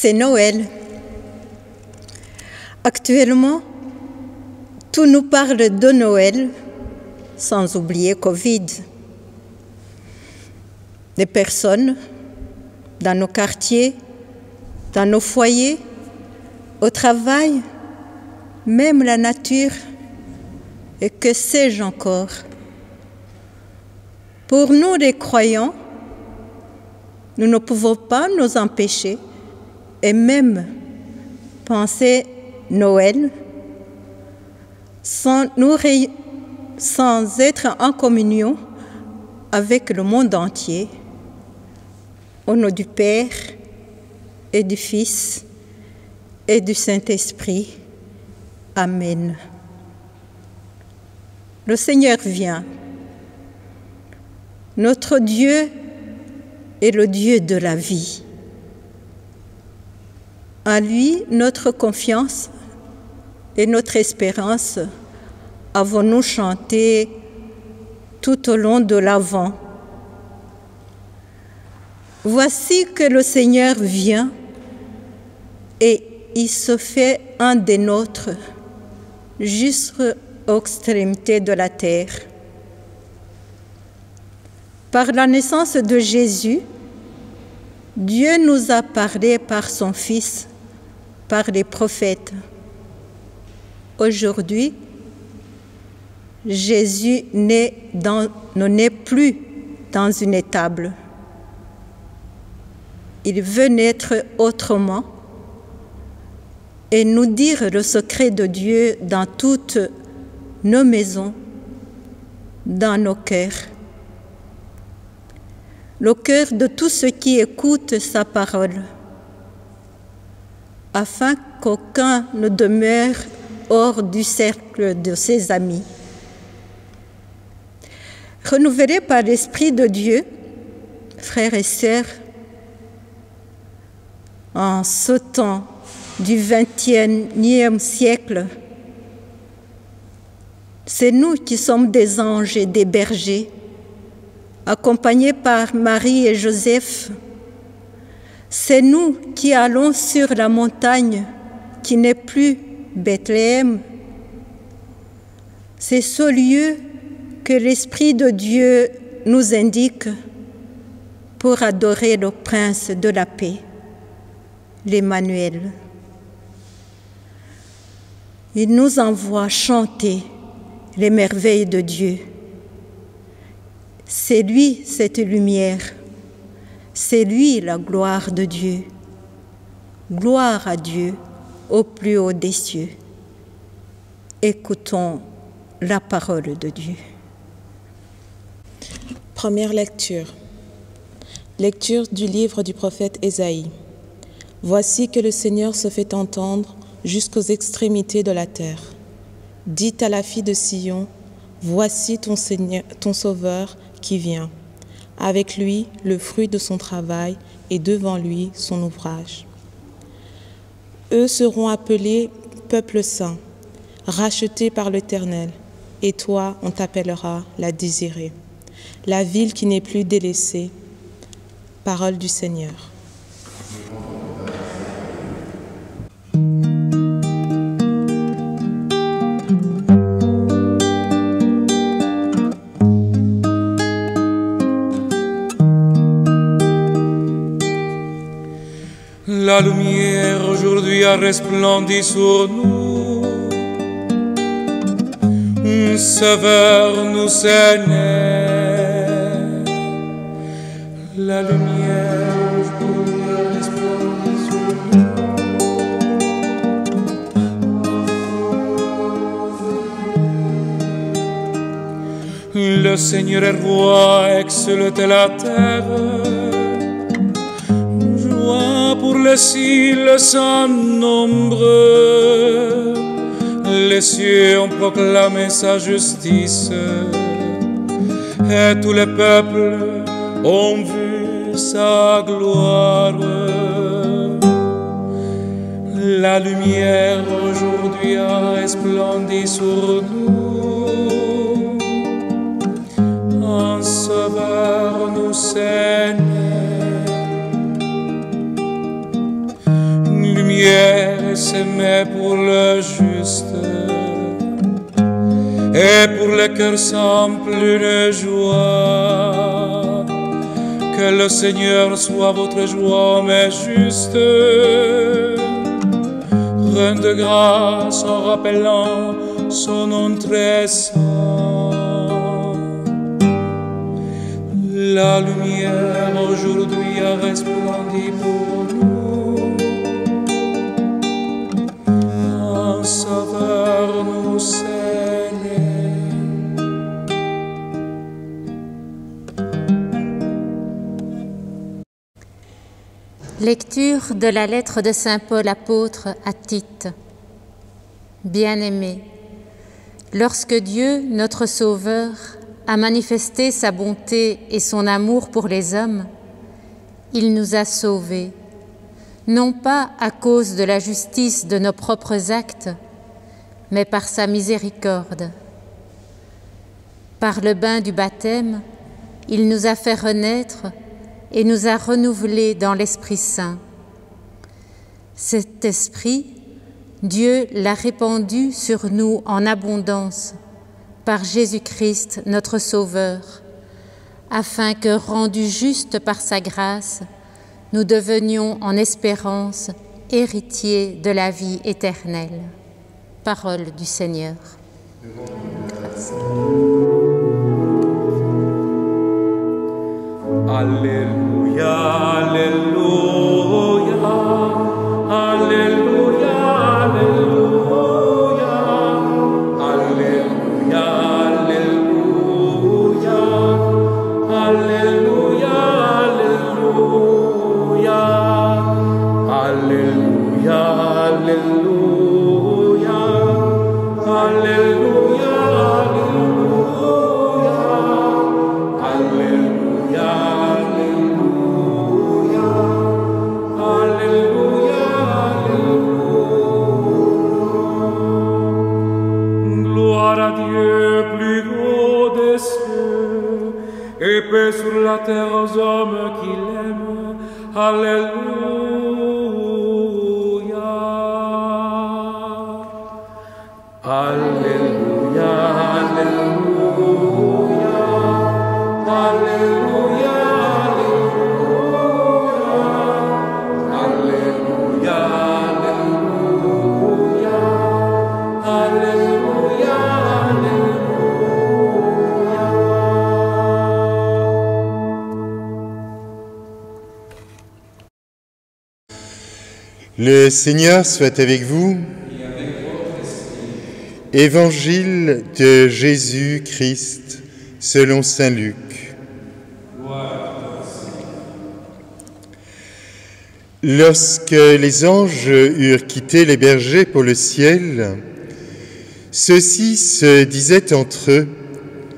C'est Noël. Actuellement, tout nous parle de Noël, sans oublier Covid. Des personnes dans nos quartiers, dans nos foyers, au travail, même la nature, et que sais-je encore. Pour nous les croyants, nous ne pouvons pas nous empêcher et même penser Noël sans être en communion avec le monde entier. Au nom du Père et du Fils et du Saint-Esprit. Amen. Le Seigneur vient. Notre Dieu est le Dieu de la vie. En lui, notre confiance et notre espérance avons-nous chanté tout au long de l'Avent. Voici que le Seigneur vient et il se fait un des nôtres jusqu'aux extrémités de la terre. Par la naissance de Jésus, Dieu nous a parlé par son Fils, par les prophètes. Aujourd'hui, Jésus ne naît plus dans une étable. Il veut naître autrement et nous dire le secret de Dieu dans toutes nos maisons, dans nos cœurs. Le cœur de tous ceux qui écoutent sa parole, afin qu'aucun ne demeure hors du cercle de ses amis. Renouvelés par l'Esprit de Dieu, frères et sœurs, en ce temps du XXIe siècle, c'est nous qui sommes des anges et des bergers, accompagnés par Marie et Joseph. C'est nous qui allons sur la montagne qui n'est plus Bethléem. C'est ce lieu que l'Esprit de Dieu nous indique pour adorer le Prince de la paix, l'Emmanuel. Il nous envoie chanter les merveilles de Dieu. C'est lui cette lumière, c'est lui la gloire de Dieu. Gloire à Dieu au plus haut des cieux. Écoutons la parole de Dieu. Première lecture. Lecture du livre du prophète Ésaïe. Voici que le Seigneur se fait entendre jusqu'aux extrémités de la terre. Dites à la fille de Sion, voici ton Seigneur, ton Sauveur qui vient. avec lui le fruit de son travail et devant lui son ouvrage. Eux seront appelés peuple saint, rachetés par l'Éternel, et toi on t'appellera la désirée, la ville qui n'est plus délaissée. Parole du Seigneur. La lumière aujourd'hui a resplendi sur nous. Un sauveur nous est né. La lumière aujourd'hui a resplendi sur nous. Le Seigneur est roi, exulte la terre. Pour les cils sans nombre, les cieux ont proclamé sa justice, et tous les peuples ont vu sa gloire. La lumière aujourd'hui a resplendi sur nous, un sauveur nous est né. Lumière s'aimait pour le juste, et pour les cœurs simples une joie. Que le Seigneur soit votre joie, mais juste. Rende grâce en rappelant son nom très saint. La lumière aujourd'hui a resplendi pour nous. Sauveur nous est né. Lecture de la lettre de saint Paul apôtre à Tite. Bien-aimés, lorsque Dieu, notre Sauveur, a manifesté sa bonté et son amour pour les hommes, il nous a sauvés, non pas à cause de la justice de nos propres actes, mais par sa miséricorde. Par le bain du baptême, il nous a fait renaître et nous a renouvelés dans l'Esprit Saint. Cet Esprit, Dieu l'a répandu sur nous en abondance par Jésus-Christ, notre Sauveur, afin que, rendus justes par sa grâce, nous devenions en espérance héritiers de la vie éternelle. Parole du Seigneur. Grâce. Alléluia, Alléluia, Alléluia, Alléluia, Alléluia, Alléluia, Alléluia, Alléluia, Alléluia, Alléluia, Alléluia, Alléluia, Alléluia, gloire à Dieu plus haut des cieux, et paix sur la terre aux hommes qui l'aiment. Alléluia. Alléluia, Alléluia, Alléluia, Alléluia, Alléluia, Alléluia, Le Seigneur soit avec vous. Évangile de Jésus-Christ selon saint Luc. Lorsque les anges eurent quitté les bergers pour le ciel, ceux-ci se disaient entre eux :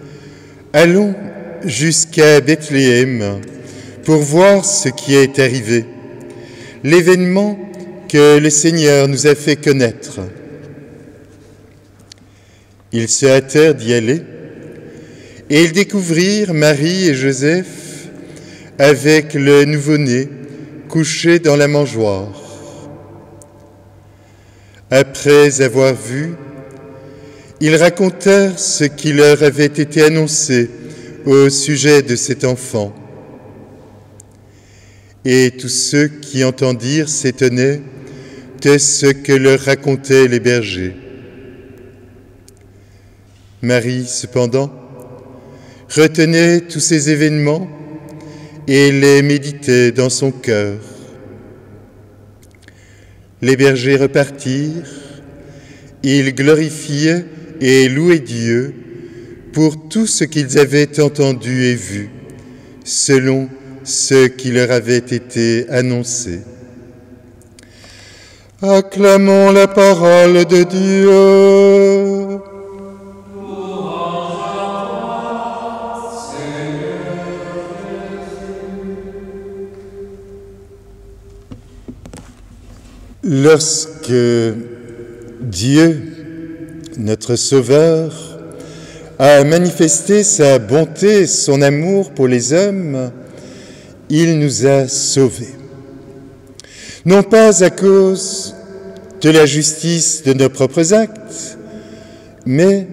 « Allons jusqu'à Bethléem pour voir ce qui est arrivé, l'événement que le Seigneur nous a fait connaître. Ils se hâtèrent d'y aller, et ils découvrirent Marie et Joseph avec le nouveau-né couché dans la mangeoire. Après avoir vu, ils racontèrent ce qui leur avait été annoncé au sujet de cet enfant. Et tous ceux qui entendirent s'étonnaient de ce que leur racontaient les bergers. Marie, cependant, retenait tous ces événements et les méditait dans son cœur. Les bergers repartirent, ils glorifiaient et louaient Dieu pour tout ce qu'ils avaient entendu et vu, selon ce qui leur avait été annoncé. Acclamons la parole de Dieu. Lorsque Dieu, notre Sauveur, a manifesté sa bonté, son amour pour les hommes, il nous a sauvés. Non pas à cause de la justice de nos propres actes, mais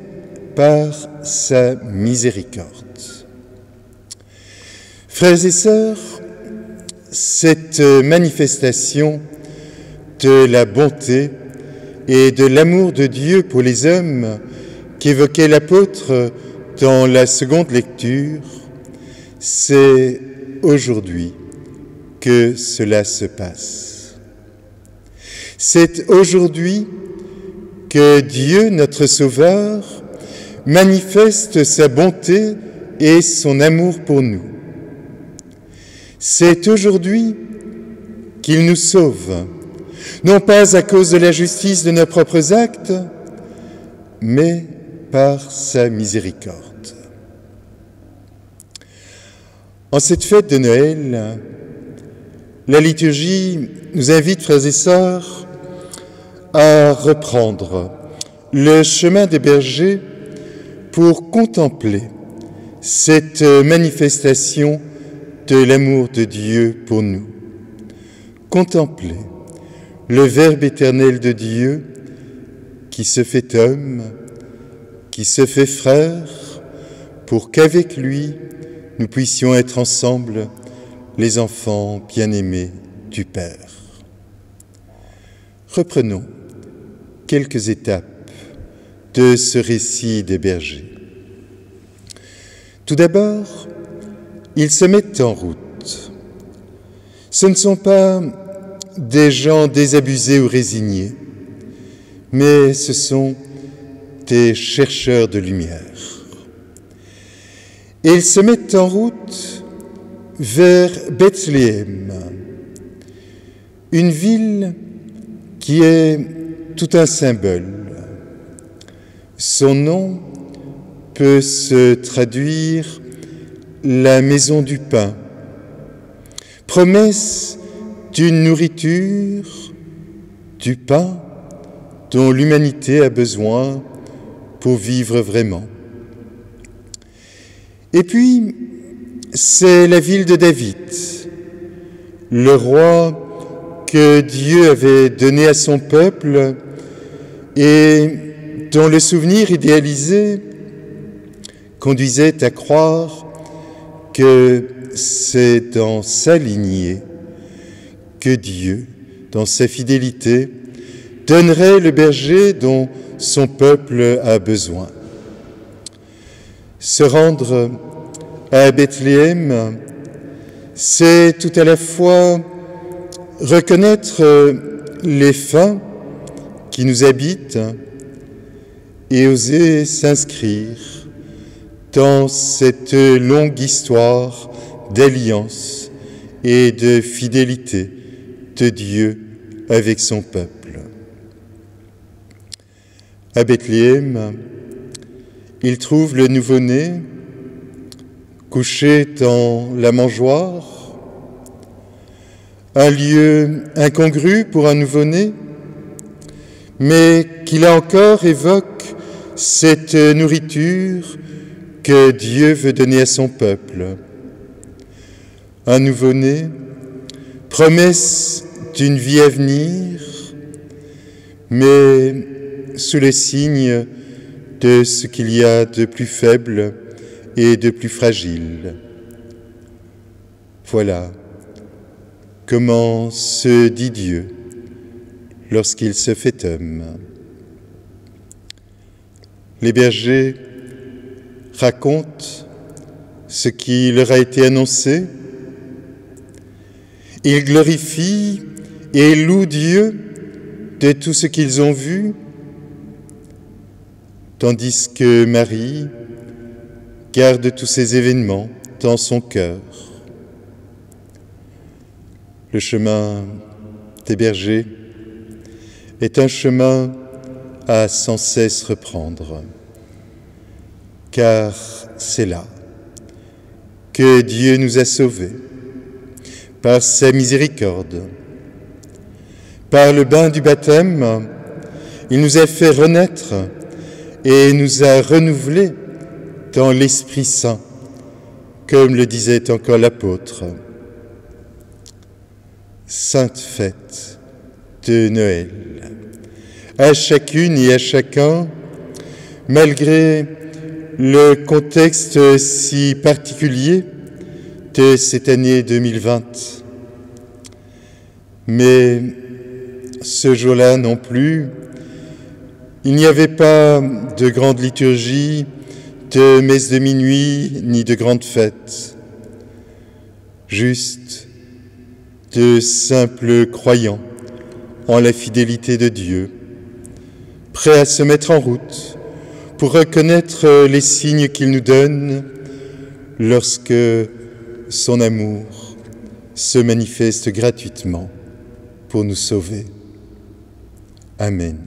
par sa miséricorde. Frères et sœurs, cette manifestation de la bonté et de l'amour de Dieu pour les hommes qu'évoquait l'apôtre dans la seconde lecture, c'est aujourd'hui que cela se passe. C'est aujourd'hui que Dieu, notre Sauveur, manifeste sa bonté et son amour pour nous. C'est aujourd'hui qu'il nous sauve, non pas à cause de la justice de nos propres actes, mais par sa miséricorde. En cette fête de Noël, la liturgie nous invite, frères et sœurs, à reprendre le chemin des bergers pour contempler cette manifestation de l'amour de Dieu pour nous. Contempler le Verbe éternel de Dieu qui se fait homme, qui se fait frère, pour qu'avec lui, nous puissions être ensemble les enfants bien-aimés du Père. Reprenons quelques étapes de ce récit des bergers. Tout d'abord, ils se mettent en route. Ce ne sont pas des gens désabusés ou résignés, mais ce sont des chercheurs de lumière. Et ils se mettent en route vers Bethléem, une ville qui est tout un symbole. Son nom peut se traduire la maison du pain, promesse d'une nourriture, du pain dont l'humanité a besoin pour vivre vraiment. Et puis, c'est la ville de David, le roi que Dieu avait donné à son peuple et dont le souvenir idéalisé conduisait à croire que c'est dans sa lignée que Dieu, dans sa fidélité, donnerait le berger dont son peuple a besoin. Se rendre à Bethléem, c'est tout à la fois reconnaître les fins qui nous habitent et oser s'inscrire dans cette longue histoire d'alliance et de fidélité de Dieu avec son peuple. À Bethléem, il trouve le nouveau-né couché dans la mangeoire, un lieu incongru pour un nouveau-né, mais qui là encore évoque cette nourriture que Dieu veut donner à son peuple. Un nouveau-né, promesse d'une vie à venir, mais sous le signe de ce qu'il y a de plus faible et de plus fragile. Voilà comment se dit Dieu lorsqu'il se fait homme. Les bergers racontent ce qui leur a été annoncé. Ils glorifient et louent Dieu de tout ce qu'ils ont vu, tandis que Marie garde tous ces événements dans son cœur. Le chemin des bergers est un chemin à sans cesse reprendre, car c'est là que Dieu nous a sauvés, par sa miséricorde. Par le bain du baptême, il nous a fait renaître et nous a renouvelés dans l'Esprit Saint, comme le disait encore l'apôtre. Sainte fête de Noël. À chacune et à chacun, malgré le contexte si particulier de cette année 2020. Mais ce jour-là non plus, il n'y avait pas de grande liturgie, de messe de minuit, ni de grandes fêtes. Juste de simples croyants en la fidélité de Dieu, prêts à se mettre en route pour reconnaître les signes qu'il nous donne lorsque son amour se manifeste gratuitement pour nous sauver. Amen.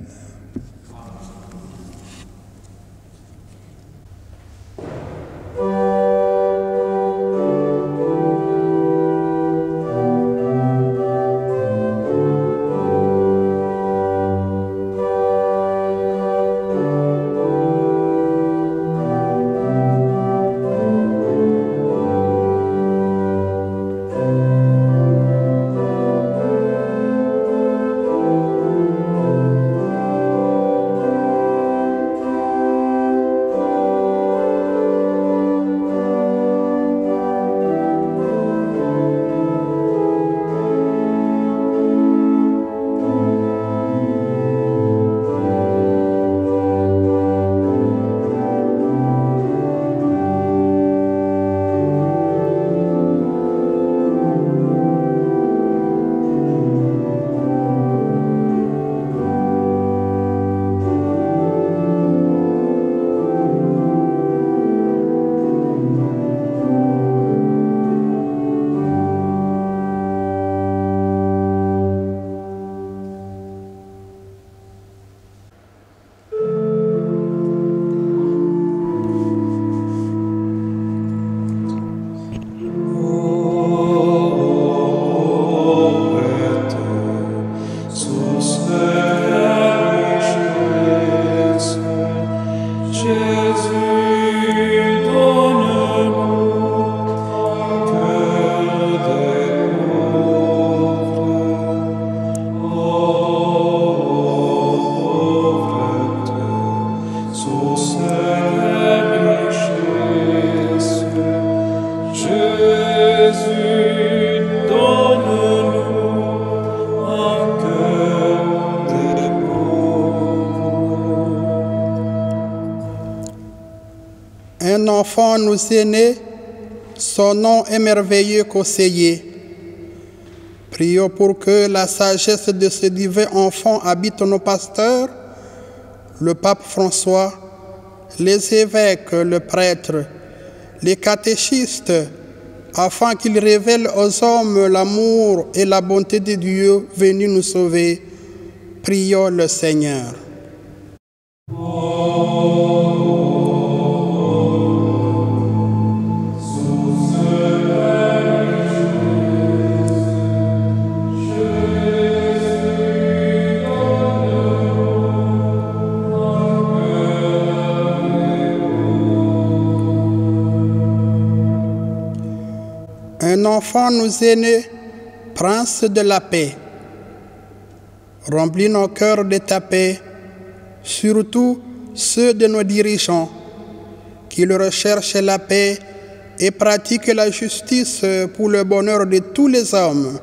Un enfant nous est né, son nom est merveilleux conseiller. Prions pour que la sagesse de ce divin enfant habite nos pasteurs, le pape François, les évêques, le prêtre, les catéchistes, afin qu'ils révèlent aux hommes l'amour et la bonté de Dieu venu nous sauver. Prions le Seigneur. Amen. Un enfant nous est né, prince de la paix. Remplis nos cœurs de ta paix, surtout ceux de nos dirigeants, qu'ils recherchent la paix et pratiquent la justice pour le bonheur de tous les hommes.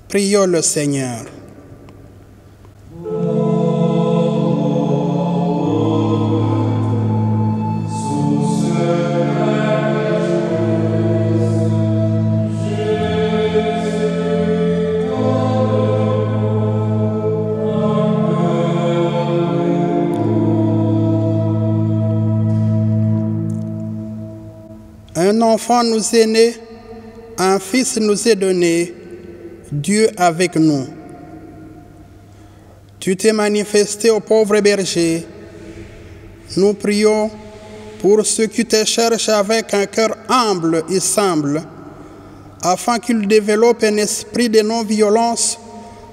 Prions le Seigneur. Un enfant nous est né, un fils nous est donné, Dieu avec nous. Tu t'es manifesté aux pauvres bergers. Nous prions pour ceux qui te cherchent avec un cœur humble et simple, afin qu'ils développent un esprit de non-violence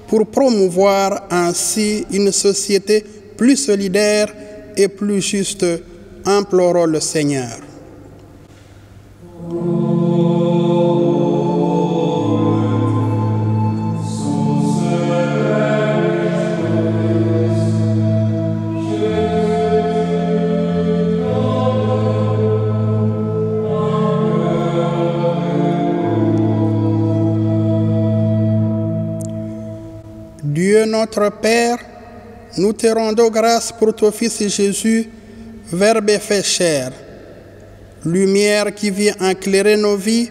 pour promouvoir ainsi une société plus solidaire et plus juste. Implorons le Seigneur. Dieu notre Père, nous te rendons grâce pour ton Fils Jésus, Verbe fait chair, lumière qui vient éclairer nos vies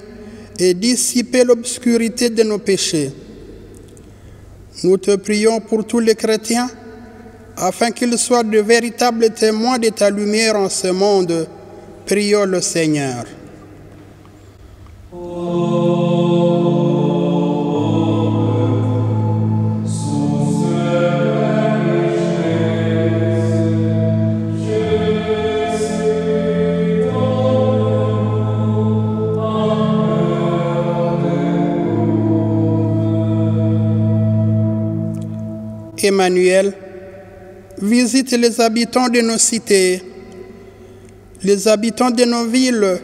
et dissiper l'obscurité de nos péchés. Nous te prions pour tous les chrétiens, afin qu'ils soient de véritables témoins de ta lumière en ce monde. Prions le Seigneur. Emmanuel, visite les habitants de nos cités, les habitants de nos villes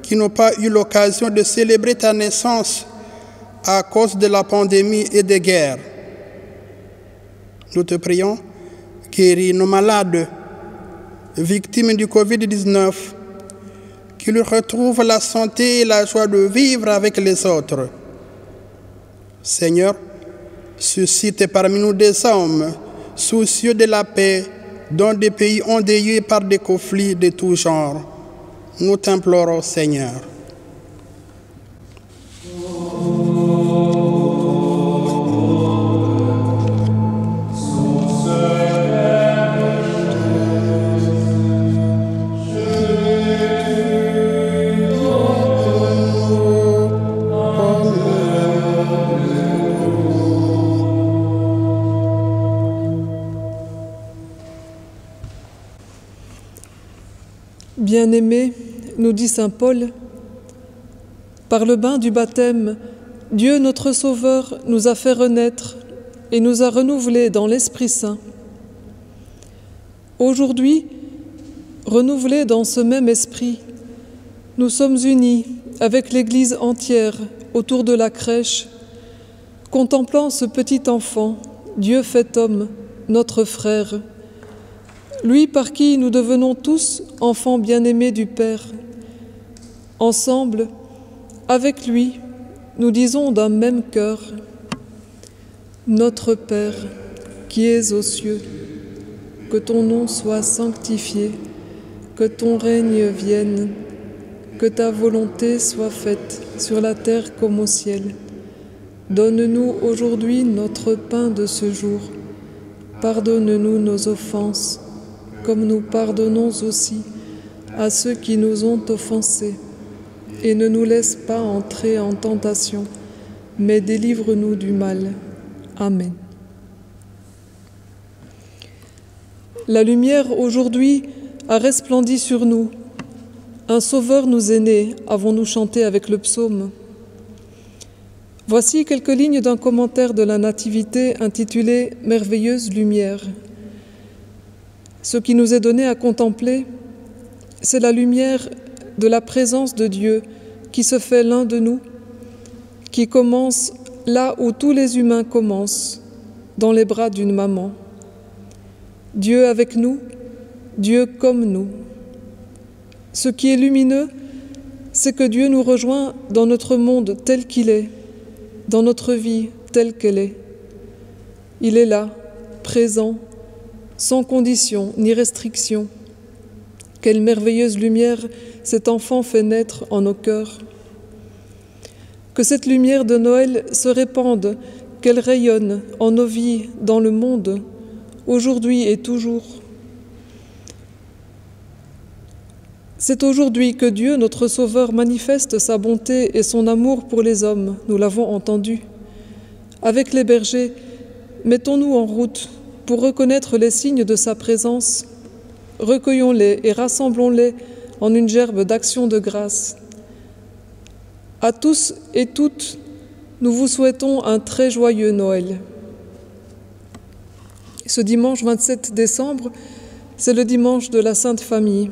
qui n'ont pas eu l'occasion de célébrer ta naissance à cause de la pandémie et des guerres. Nous te prions, guéris nos malades, victimes du Covid-19, qu'ils retrouvent la santé et la joie de vivre avec les autres. Seigneur, suscite parmi nous des hommes soucieux de la paix dans des pays endeuillés par des conflits de tout genre. Nous t'implorons, Seigneur. Bien-aimés, nous dit saint Paul, par le bain du baptême, Dieu notre Sauveur nous a fait renaître et nous a renouvelés dans l'Esprit Saint. Aujourd'hui, renouvelés dans ce même esprit, nous sommes unis avec l'Église entière autour de la crèche, contemplant ce petit enfant, Dieu fait homme, notre frère, lui par qui nous devenons tous enfants bien-aimés du Père. Ensemble, avec lui, nous disons d'un même cœur, « Notre Père, qui es aux cieux, que ton nom soit sanctifié, que ton règne vienne, que ta volonté soit faite sur la terre comme au ciel. Donne-nous aujourd'hui notre pain de ce jour. Pardonne-nous nos offenses, comme nous pardonnons aussi à ceux qui nous ont offensés. Et ne nous laisse pas entrer en tentation, mais délivre-nous du mal. Amen. La lumière aujourd'hui a resplendi sur nous. Un Sauveur nous est né, avons-nous chanté avec le psaume. Voici quelques lignes d'un commentaire de la Nativité intitulé « Merveilleuse lumière ». Ce qui nous est donné à contempler, c'est la lumière de la présence de Dieu qui se fait l'un de nous, qui commence là où tous les humains commencent, dans les bras d'une maman. Dieu avec nous, Dieu comme nous. Ce qui est lumineux, c'est que Dieu nous rejoint dans notre monde tel qu'il est, dans notre vie telle qu'elle est. Il est là, présent, sans condition ni restriction. Quelle merveilleuse lumière cet enfant fait naître en nos cœurs. Que cette lumière de Noël se répande, qu'elle rayonne en nos vies, dans le monde, aujourd'hui et toujours. C'est aujourd'hui que Dieu, notre Sauveur, manifeste sa bonté et son amour pour les hommes, nous l'avons entendu. Avec les bergers, mettons-nous en route pour reconnaître les signes de sa présence. Recueillons-les et rassemblons-les en une gerbe d'action de grâce. À tous et toutes, nous vous souhaitons un très joyeux Noël. Ce dimanche 27 décembre, c'est le dimanche de la Sainte Famille.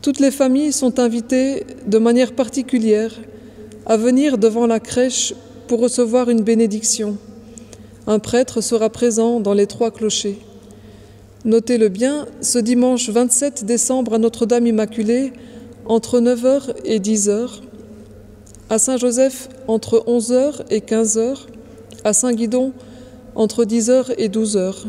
Toutes les familles sont invitées de manière particulière à venir devant la crèche pour recevoir une bénédiction. Un prêtre sera présent dans les 3 clochers. Notez-le bien, ce dimanche 27 décembre à Notre-Dame Immaculée, entre 9h et 10h, à Saint-Joseph entre 11h et 15h, à Saint-Guidon entre 10h et 12h.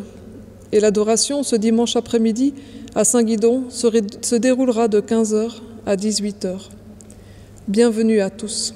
Et l'adoration ce dimanche après-midi à Saint-Guidon se déroulera de 15h à 18h. Bienvenue à tous.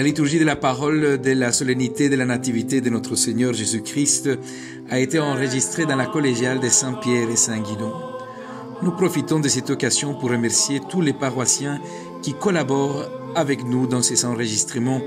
La liturgie de la parole de la solennité de la Nativité de notre Seigneur Jésus-Christ a été enregistrée dans la collégiale de Saint-Pierre et Saint-Guidon. Nous profitons de cette occasion pour remercier tous les paroissiens qui collaborent avec nous dans ces enregistrements.